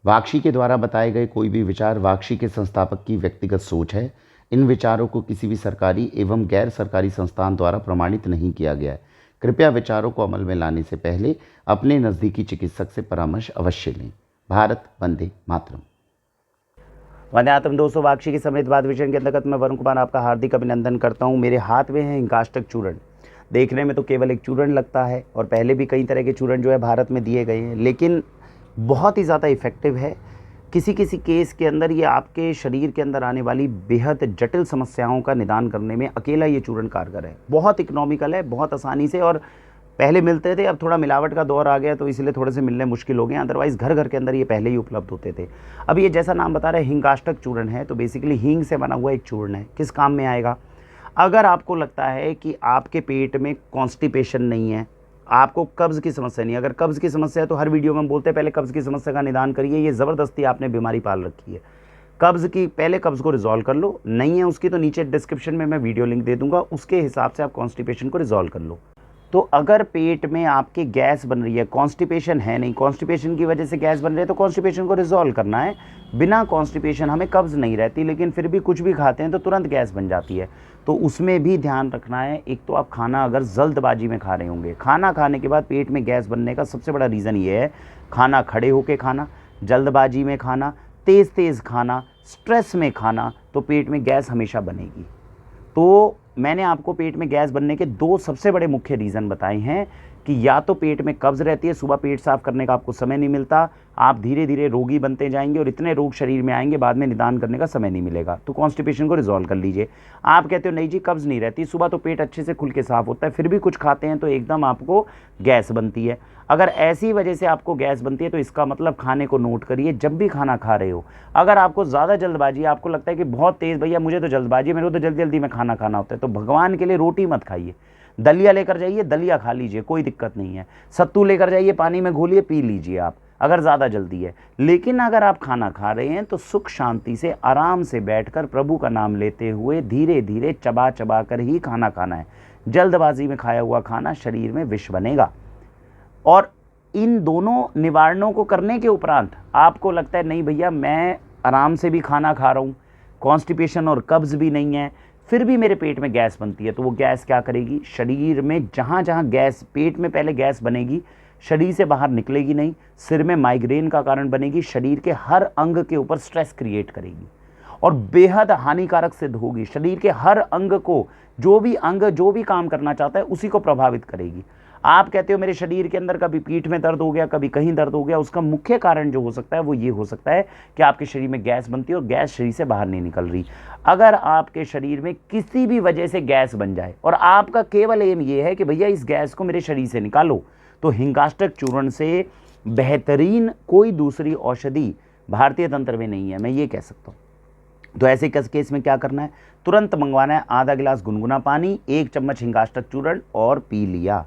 वाक्षी के द्वारा बताए गए कोई भी विचार वाक्षी के संस्थापक की व्यक्तिगत सोच है। इन विचारों को किसी भी सरकारी एवं गैर सरकारी संस्थान द्वारा प्रमाणित नहीं किया गया है। कृपया विचारों को अमल में लाने से पहले अपने नज़दीकी चिकित्सक से परामर्श अवश्य लें। भारत वंदे मातरम। वंदे मातरम दोस्तों, वाक्षी के समृद्धवाद विजन के अंतर्गत मैं वरुण कुमार आपका हार्दिक अभिनंदन करता हूँ। मेरे हाथ में है हिंगाष्टक चूर्ण। देखने में तो केवल एक चूर्ण लगता है और पहले भी कई तरह के चूर्ण जो है भारत में दिए गए हैं, लेकिन बहुत ही ज़्यादा इफ़ेक्टिव है। किसी किसी केस के अंदर ये आपके शरीर के अंदर आने वाली बेहद जटिल समस्याओं का निदान करने में अकेला ये चूर्ण कारगर है। बहुत इकोनॉमिकल है, बहुत आसानी से, और पहले मिलते थे, अब थोड़ा मिलावट का दौर आ गया तो इसलिए थोड़े से मिलने मुश्किल हो गए। अदरवाइज़ घर घर के अंदर ये पहले ही उपलब्ध होते थे। अब ये जैसा नाम बता रहे हैं हिंगाष्टक चूर्ण है, तो बेसिकली हींग से बना हुआ एक चूर्ण है। किस काम में आएगा? अगर आपको लगता है कि आपके पेट में कॉन्स्टिपेशन नहीं है, आपको कब्ज़ की समस्या नहीं है। अगर कब्ज़ की समस्या है तो हर वीडियो में हम बोलते हैं पहले कब्ज़ की समस्या का निदान करिए। ये ज़बरदस्ती आपने बीमारी पाल रखी है। कब्ज़ की पहले कब्ज़ को रिजॉल्व कर लो, नहीं है उसकी तो नीचे डिस्क्रिप्शन में मैं वीडियो लिंक दे दूंगा, उसके हिसाब से आप कॉन्स्टिपेशन को रिजॉल्व कर लो। तो अगर पेट में आपके गैस बन रही है, कॉन्स्टिपेशन है नहीं, कॉन्स्टिपेशन की वजह से गैस बन रही है, तो कॉन्स्टिपेशन को रिजॉल्व करना है। बिना कॉन्स्टिपेशन हमें कब्ज़ नहीं रहती, लेकिन फिर भी कुछ भी खाते हैं तो तुरंत गैस बन जाती है। तो उसमें भी ध्यान रखना है। एक तो आप खाना अगर जल्दबाजी में खा रहे होंगे, खाना खाने के बाद पेट में गैस बनने का सबसे बड़ा रीज़न ये है, खाना खड़े होके खाना, जल्दबाजी में खाना, तेज़ तेज़ खाना, स्ट्रेस में खाना, तो पेट में गैस हमेशा बनेगी। तो मैंने आपको पेट में गैस बनने के दो सबसे बड़े मुख्य रीज़न बताए हैं कि या तो पेट में कब्ज़ रहती है, सुबह पेट साफ करने का आपको समय नहीं मिलता, आप धीरे धीरे रोगी बनते जाएंगे और इतने रोग शरीर में आएंगे बाद में निदान करने का समय नहीं मिलेगा। तो कॉन्स्टिपेशन को रिजॉल्व कर लीजिए। आप कहते हो नहीं जी कब्ज़ नहीं रहती, सुबह तो पेट अच्छे से खुल के साफ होता है, फिर भी कुछ खाते हैं तो एकदम आपको गैस बनती है। अगर ऐसी वजह से आपको गैस बनती है तो इसका मतलब खाने को नोट करिए। जब भी खाना खा रहे हो, अगर आपको ज़्यादा जल्दबाजी, आपको लगता है कि बहुत तेज़ भैया मुझे तो जल्दबाजी है, मेरे को तो जल्दी जल्दी में खाना खाना होता है, तो भगवान के लिए रोटी मत खाइए। दलिया लेकर जाइए, दलिया खा लीजिए, कोई दिक्कत नहीं है। सत्तू लेकर जाइए, पानी में घोलिए, पी लीजिए आप, अगर ज़्यादा जल्दी है। लेकिन अगर आप खाना खा रहे हैं तो सुख शांति से आराम से बैठकर प्रभु का नाम लेते हुए धीरे धीरे चबा चबा कर ही खाना खाना है। जल्दबाजी में खाया हुआ खाना शरीर में विष बनेगा। और इन दोनों निवारणों को करने के उपरांत आपको लगता है नहीं भैया मैं आराम से भी खाना खा रहा हूँ, कॉन्स्टिपेशन और कब्ज़ भी नहीं है, फिर भी मेरे पेट में गैस बनती है, तो वो गैस क्या करेगी? शरीर में जहाँ जहाँ गैस, पेट में पहले गैस बनेगी, शरीर से बाहर निकलेगी नहीं, सिर में माइग्रेन का कारण बनेगी, शरीर के हर अंग के ऊपर स्ट्रेस क्रिएट करेगी और बेहद हानिकारक सिद्ध होगी। शरीर के हर अंग को, जो भी अंग जो भी काम करना चाहता है उसी को प्रभावित करेगी। आप कहते हो मेरे शरीर के अंदर कभी पीठ में दर्द हो गया, कभी कहीं दर्द हो गया, उसका मुख्य कारण जो हो सकता है वो ये हो सकता है कि आपके शरीर में गैस बनती है और गैस शरीर से बाहर नहीं निकल रही। अगर आपके शरीर में किसी भी वजह से गैस बन जाए और आपका केवल एम ये है कि भैया इस गैस को मेरे शरीर से निकालो, तो हिंगाष्टक चूर्ण से बेहतरीन कोई दूसरी औषधि भारतीय तंत्र में नहीं है, मैं ये कह सकता हूँ। तो ऐसे केस में क्या करना है? तुरंत मंगवाना है आधा गिलास गुनगुना पानी, 1 चम्मच हिंगाष्टक चूर्ण और पी लिया।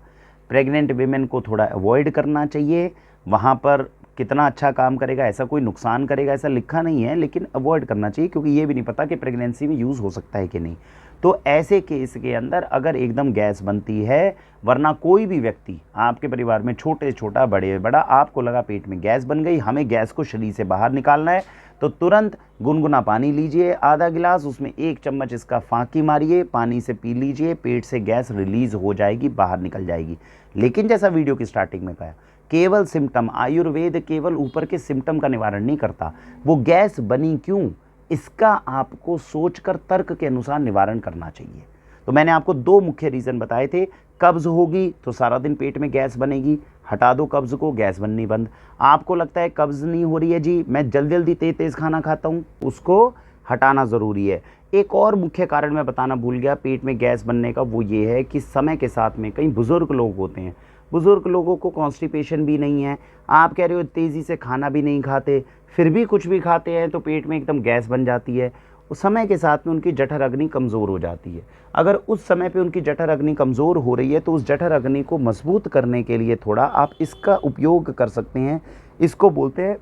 प्रेग्नेंट वीमेन को थोड़ा अवॉइड करना चाहिए। वहाँ पर कितना अच्छा काम करेगा, ऐसा कोई नुकसान करेगा ऐसा लिखा नहीं है, लेकिन अवॉइड करना चाहिए क्योंकि ये भी नहीं पता कि प्रेगनेंसी में यूज़ हो सकता है कि नहीं। तो ऐसे केस के अंदर अगर एकदम गैस बनती है, वरना कोई भी व्यक्ति आपके परिवार में छोटे छोटा बड़े बड़ा, आपको लगा पेट में गैस बन गई, हमें गैस को शरीर से बाहर निकालना है, तो तुरंत गुनगुना पानी लीजिए आधा गिलास, उसमें 1 चम्मच इसका फाँकी मारिए, पानी से पी लीजिए, पेट से गैस रिलीज़ हो जाएगी, बाहर निकल जाएगी। लेकिन जैसा वीडियो की स्टार्टिंग में कहा, केवल सिम्टम, आयुर्वेद केवल ऊपर के सिम्टम का निवारण नहीं करता, वो गैस बनी क्यों इसका आपको सोचकर तर्क के अनुसार निवारण करना चाहिए। तो मैंने आपको 2 मुख्य रीज़न बताए थे। कब्ज़ होगी तो सारा दिन पेट में गैस बनेगी, हटा दो कब्ज़ को, गैस बननी बंद। आपको लगता है कब्ज़ नहीं हो रही है जी, मैं जल्दी जल्दी तेज़ तेज़ खाना खाता हूँ, उसको हटाना ज़रूरी है। एक और मुख्य कारण मैं बताना भूल गया पेट में गैस बनने का, वो ये है कि समय के साथ में कई बुज़ुर्ग लोग होते हैं, बुज़ुर्ग लोगों को कॉन्स्टिपेशन भी नहीं है, आप कह रहे हो तेज़ी से खाना भी नहीं खाते, फिर भी कुछ भी खाते हैं तो पेट में एकदम गैस बन जाती है। उस समय के साथ में उनकी जठर अग्नि कमज़ोर हो जाती है। अगर उस समय पे उनकी जठर अग्नि कमज़ोर हो रही है तो उस जठर अग्नि को मजबूत करने के लिए थोड़ा आप इसका उपयोग कर सकते हैं। इसको बोलते हैं,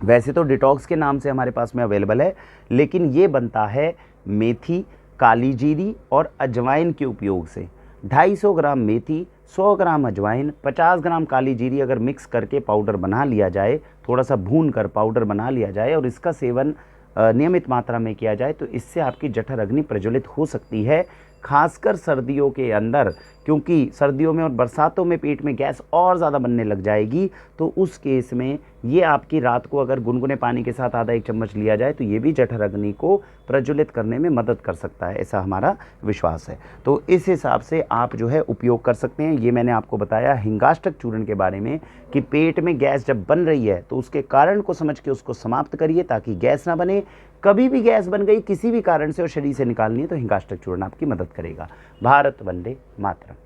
वैसे तो डिटॉक्स के नाम से हमारे पास में अवेलेबल है, लेकिन ये बनता है मेथी, काली जीरी और अजवाइन के उपयोग से। 250 ग्राम मेथी, 100 ग्राम अजवाइन, 50 ग्राम काली जीरी अगर मिक्स करके पाउडर बना लिया जाए थोड़ा सा भून कर पाउडर बना लिया जाए और इसका सेवन नियमित मात्रा में किया जाए तो इससे आपकी जठर अग्नि प्रज्वलित हो सकती है, खासकर सर्दियों के अंदर, क्योंकि सर्दियों में और बरसातों में पेट में गैस और ज़्यादा बनने लग जाएगी। तो उस केस में ये आपकी रात को अगर गुनगुने पानी के साथ आधा 1 चम्मच लिया जाए तो ये भी जठर अग्नि को प्रज्वलित करने में मदद कर सकता है, ऐसा हमारा विश्वास है। तो इस हिसाब से आप जो है उपयोग कर सकते हैं। ये मैंने आपको बताया हिंगाष्टक चूर्ण के बारे में कि पेट में गैस जब बन रही है तो उसके कारण को समझ के उसको समाप्त करिए ताकि गैस ना बने। कभी भी गैस बन गई किसी भी कारण से और शरीर से निकालनी है तो हिंगाष्टक चूर्ण आपकी मदद करेगा। भारत वंदे मातरम।